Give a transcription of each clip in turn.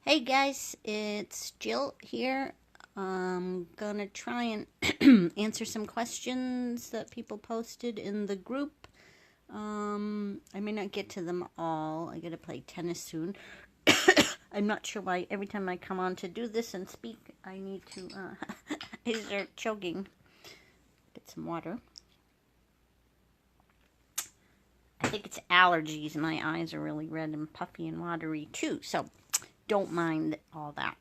Hey guys, it's Jill here. I'm gonna try and answer some questions that people posted in the group. I may not get to them all. I gotta play tennis soon. I'm not sure why every time I come on to do this and speak, I need to, I start choking. Get some water. I think it's allergies. My eyes are really red and puffy and watery too, so don't mind all that.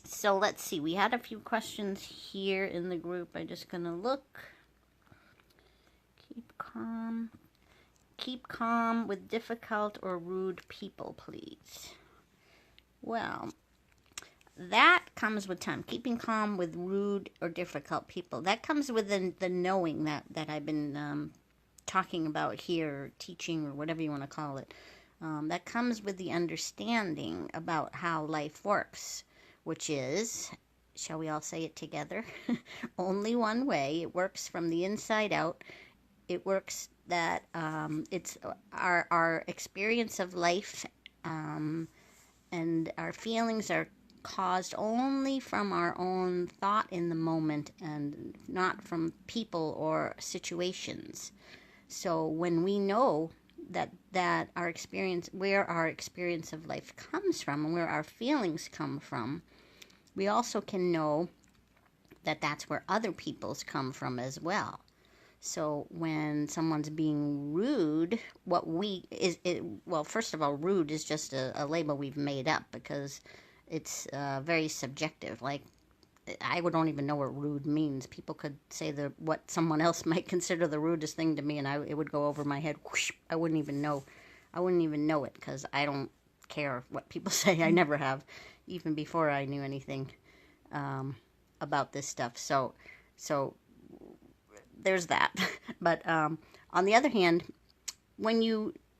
So let's see. We had a few questions here in the group. I'm just going to look. Keep calm. Keep calm with difficult or rude people, please. Well, that comes with time. Keeping calm with rude or difficult people. That comes with the knowing that I've been talking about here, teaching, or whatever you want to call it. That comes with the understanding about how life works, which is, shall we all say it together? Only one way. It works from the inside out. It works that it's our experience of life and our feelings are caused only from our own thought in the moment and not from people or situations. So when we know that our experience, where our experience of life comes from and where our feelings come from, we also can know that that's where other people's come from as well. So when someone's being rude, well, first of all, rude is just a label we've made up because it's very subjective. Like, I don't even know what rude means. People could say what someone else might consider the rudest thing to me, and it would go over my head. Whoosh, I wouldn't even know. I wouldn't even know it because I don't care what people say. I never have, even before I knew anything about this stuff. So there's that. But on the other hand,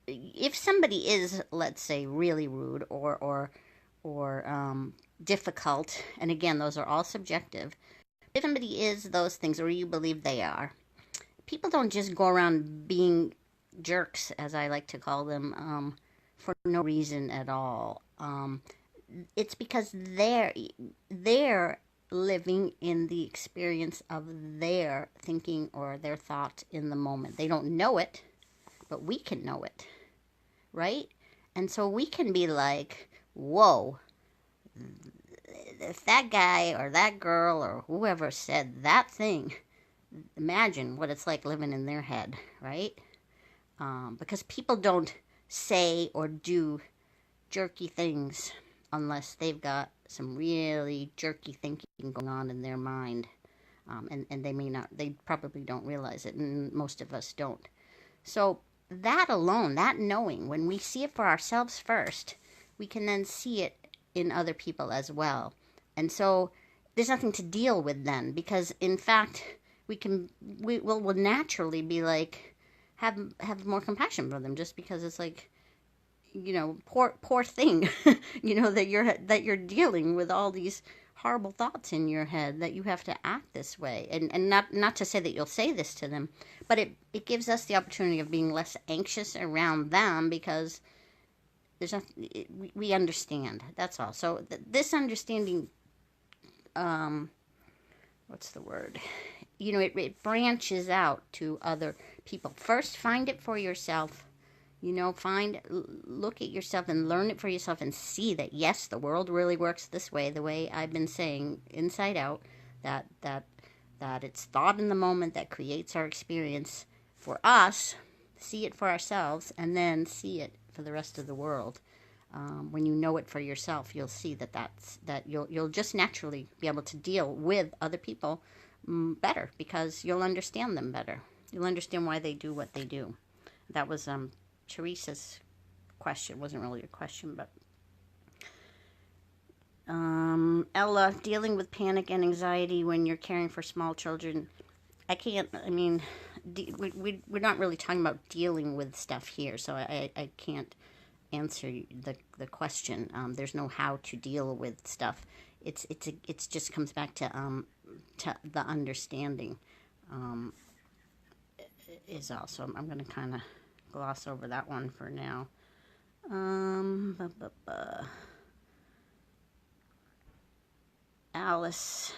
if somebody is, let's say, really rude or difficult, and again, those are all subjective. If somebody is those things, or you believe they are, people don't just go around being jerks, as I like to call them, for no reason at all. It's because they're living in the experience of their thinking or their thought in the moment. They don't know it, but we can know it, right? And so we can be like, whoa, if that guy or that girl or whoever said that thing, imagine what it's like living in their head, right? Because people don't say or do jerky things unless they've got some really jerky thinking going on in their mind. And they probably don't realize it, and most of us don't. So that alone, that knowing, when we see it for ourselves first, we can then see it in other people as well. And so there's nothing to deal with then, because in fact, we'll naturally be like, have more compassion for them, just because it's like, poor thing, that you're dealing with all these horrible thoughts in your head, that you have to act this way. And not to say that you'll say this to them, but it gives us the opportunity of being less anxious around them, because there's nothing, we understand. That's all. So this understanding, what's the word? It branches out to other people. First, find it for yourself. Look at yourself and learn it for yourself and see that, yes, the world really works this way, the way I've been saying, inside out, that it's thought in the moment that creates our experience for us, see it for ourselves, and then see it for the rest of the world. When you know it for yourself, you'll see that you'll just naturally be able to deal with other people better, because you'll understand them better. You'll understand why they do what they do. That was Teresa's question. It wasn't really a question, but Ella, dealing with panic and anxiety when you're caring for small children. We're not really talking about dealing with stuff here, so I can't answer the question. There's no how to deal with stuff. It's just comes back to the understanding. Is also, I'm going to kind of gloss over that one for now. Buh, buh, buh. Alice.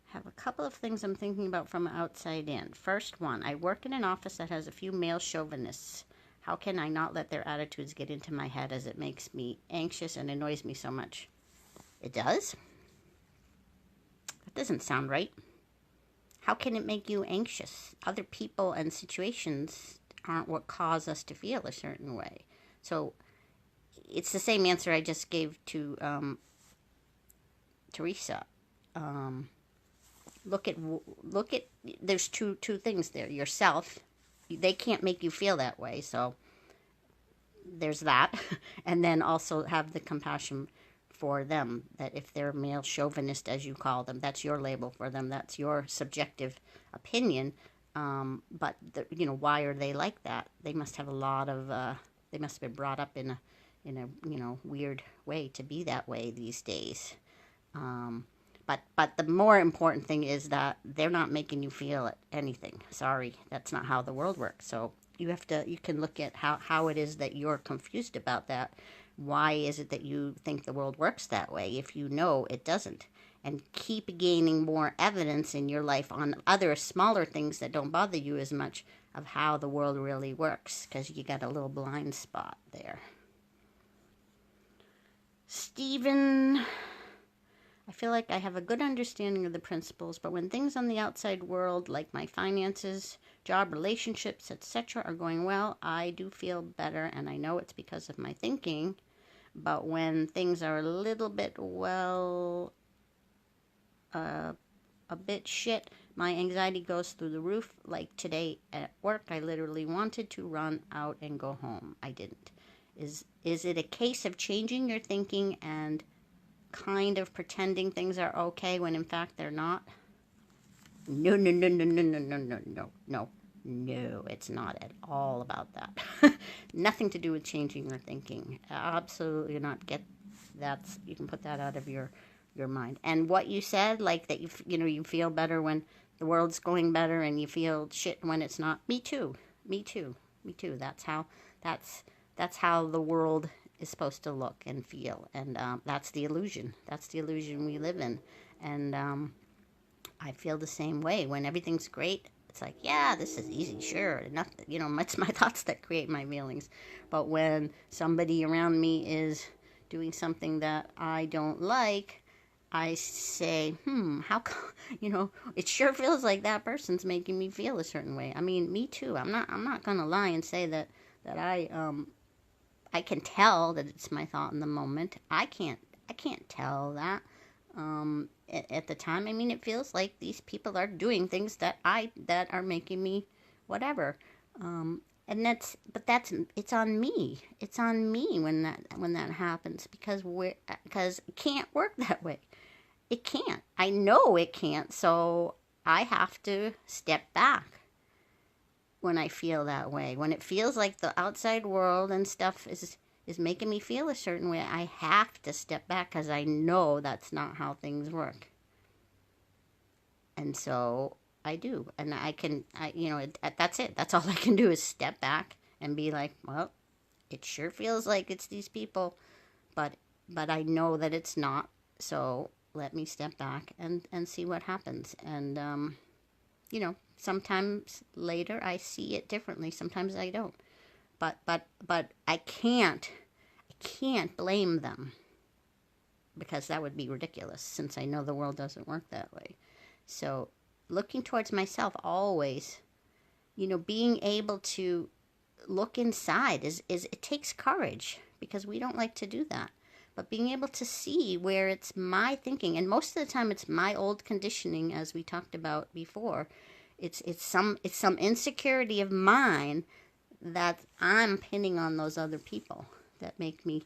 Have a couple of things I'm thinking about from outside in. First one, I work in an office that has a few male chauvinists. How can I not let their attitudes get into my head, as it makes me anxious and annoys me so much? It does? That doesn't sound right. How can it make you anxious? Other people and situations aren't what cause us to feel a certain way. So it's the same answer I just gave to Teresa. Look at there's two things there. Yourself, they can't make you feel that way, so there's that. And then also have the compassion for them, that if they're male chauvinist, as you call them, that's your label for them, that's your subjective opinion. But why are they like that? They must have a lot of they must have been brought up in a weird way to be that way these days. But the more important thing is that they're not making you feel anything. Sorry, that's not how the world works. So you can look at how it is that you're confused about that. Why is it that you think the world works that way if you know it doesn't? And keep gaining more evidence in your life on other smaller things that don't bother you as much of how the world really works, because you got a little blind spot there. Stephen, I feel like I have a good understanding of the principles, but when things on the outside world, like my finances, job, relationships, etc., are going well, I do feel better, and I know it's because of my thinking. But when things are a little bit, a bit shit, my anxiety goes through the roof. Like today at work, I literally wanted to run out and go home. I didn't. Is it a case of changing your thinking and kind of pretending things are okay when in fact they're not? No, it's not at all about that. Nothing to do with changing your thinking. Absolutely not. You can put that out of your mind. And what you said, like that you feel better when the world's going better and you feel shit when it's not. Me too. That's how the world is supposed to look and feel, and that's the illusion. That's the illusion we live in. And I feel the same way when everything's great. It's like, yeah, this is easy, sure. Nothing, it's my thoughts that create my feelings. But when somebody around me is doing something that I don't like, I say, how come, it sure feels like that person's making me feel a certain way. I mean, me too. I'm not gonna lie and say that I can tell that it's my thought in the moment. I can't tell that at the time. I mean, it feels like these people are doing things that are making me whatever. And it's on me. It's on me when that happens, because it can't work that way. It can't. I know it can't. So I have to step back when I feel that way. When it feels like the outside world and stuff is making me feel a certain way, I have to step back, because I know that's not how things work. And so I do. And that's it. That's all I can do is step back and be like, well, it sure feels like it's these people, but I know that it's not. So let me step back and see what happens. And, sometimes later I see it differently. Sometimes I don't. But I can't blame them, because that would be ridiculous, since I know the world doesn't work that way. So looking towards myself always, being able to look inside is it takes courage, because we don't like to do that. But being able to see where it's my thinking, and most of the time it's my old conditioning, as we talked about before. It's some insecurity of mine that I'm pinning on those other people that are making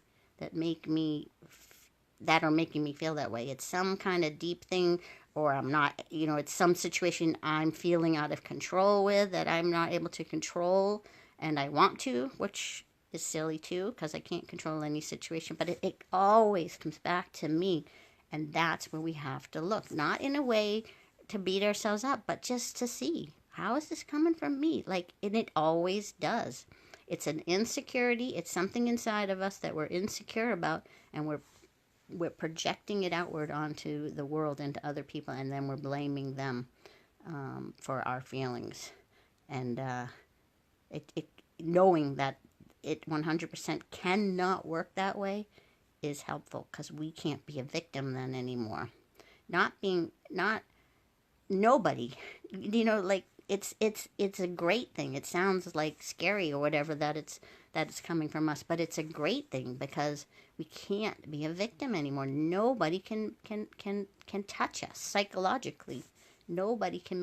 me feel that way. It's some kind of deep thing, or I'm not, it's some situation I'm feeling out of control with, that I'm not able to control, and I want to, which is silly too, because I can't control any situation. But it always comes back to me, and that's where we have to look. Not in a way to beat ourselves up, but just to see, how is this coming from me? And it always does. It's an insecurity. It's something inside of us that we're insecure about, and we're we're projecting it outward onto the world and to other people, and then we're blaming them for our feelings. And it knowing that it 100% cannot work that way is helpful, because we can't be a victim then anymore. Not nobody, like it's a great thing. It sounds like scary or whatever that it's coming from us, but it's a great thing, because we can't be a victim anymore. Nobody can touch us psychologically. Nobody can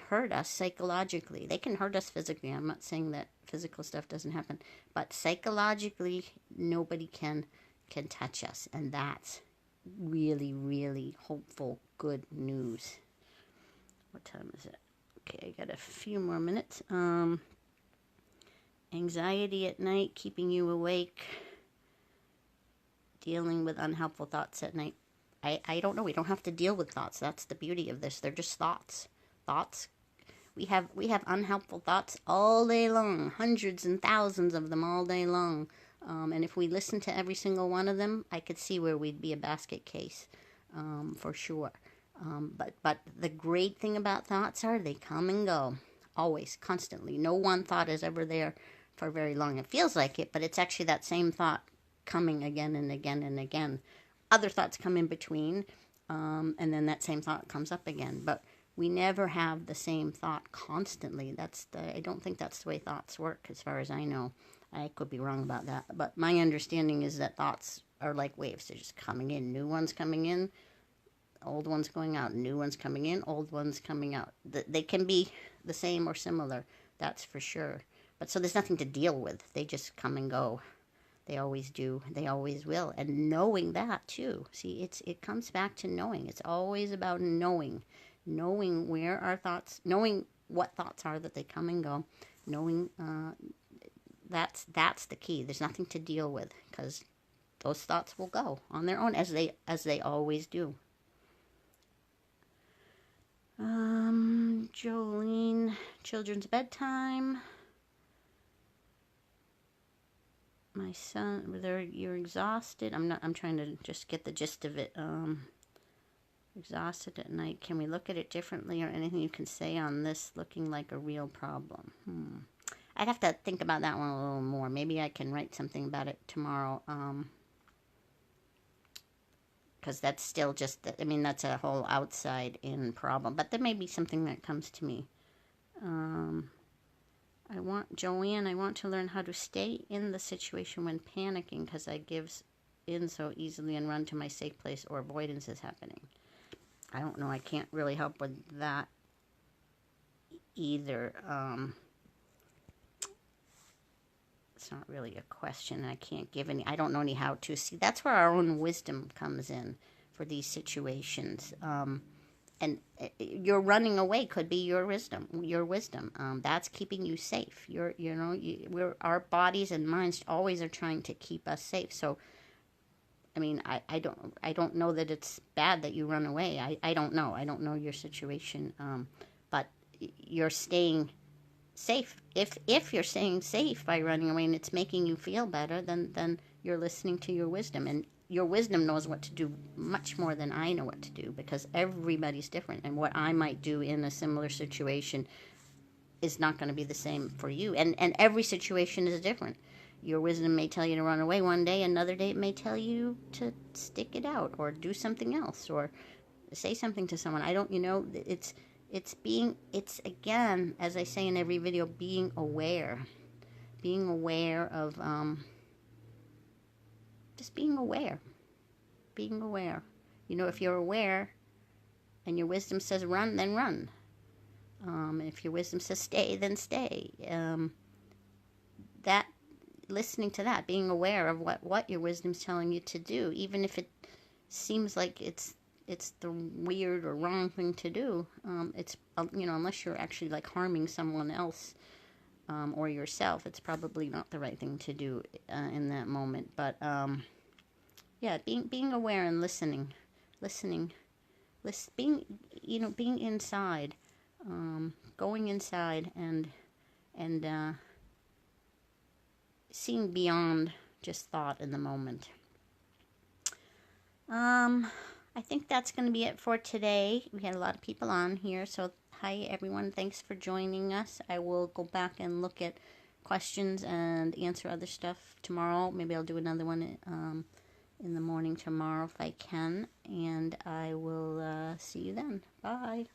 hurt us psychologically. They can hurt us physically. I'm not saying that physical stuff doesn't happen, but psychologically nobody can touch us, and that's really, really hopeful, good news. What time is it? Okay, I got a few more minutes. Anxiety at night, keeping you awake, dealing with unhelpful thoughts at night. I don't know. We don't have to deal with thoughts. That's the beauty of this. They're just thoughts. Thoughts. We have unhelpful thoughts all day long, hundreds and thousands of them all day long. And if we listen to every single one of them, I could see where we'd be a basket case, for sure. But the great thing about thoughts are they come and go, always, constantly. No one thought is ever there for very long. It feels like it, but it's actually that same thought coming again and again and again. Other thoughts come in between, and then that same thought comes up again. But we never have the same thought constantly. I don't think that's the way thoughts work, as far as I know. I could be wrong about that. But my understanding is that thoughts are like waves. They're just coming in. New ones coming in, old ones going out. New ones coming in, old ones coming out. They can be the same or similar, that's for sure. But so there's nothing to deal with. They just come and go. They always do. They always will. And knowing that, too. See, it comes back to knowing. It's always about knowing. Knowing where our thoughts, knowing what thoughts are that they come and go. Knowing that's the key. There's nothing to deal with, because those thoughts will go on their own, as they always do. Jolene, children's bedtime. My son, you're exhausted. I'm trying to just get the gist of it. Exhausted at night. Can we look at it differently, or anything you can say on this looking like a real problem? I'd have to think about that one a little more. Maybe I can write something about it tomorrow. Because that's still just, that's a whole outside-in problem. But there may be something that comes to me. Joanne, I want to learn how to stay in the situation when panicking, because I give in so easily and run to my safe place, or avoidance is happening. I don't know. I can't really help with that either. It's not really a question. I can't give any. I don't know any how to. See, that's where our own wisdom comes in for these situations. And your running away could be your wisdom. That's keeping you safe. Our bodies and minds always are trying to keep us safe. So, I don't know that it's bad that you run away. I don't know. I don't know your situation. But you're staying safe. If you're staying safe by running away and it's making you feel better, then you're listening to your wisdom. And your wisdom knows what to do much more than I know what to do, because everybody's different, and what I might do in a similar situation is not going to be the same for you. And every situation is different. Your wisdom may tell you to run away one day, another day it may tell you to stick it out, or do something else, or say something to someone. It's again, as I say in every video, being aware of, just being aware. If you're aware and your wisdom says run, then run. If your wisdom says stay, then stay. Listening to that, being aware of what your wisdom's telling you to do, even if it seems like it's the weird or wrong thing to do. Unless you're actually like harming someone else, or yourself, it's probably not the right thing to do in that moment. But being aware and listening, being inside, going inside and seeing beyond just thought in the moment. I think that's going to be it for today. We had a lot of people on here, so hi everyone. Thanks for joining us. I will go back and look at questions and answer other stuff tomorrow. Maybe I'll do another one in the morning tomorrow if I can, and I will see you then. Bye.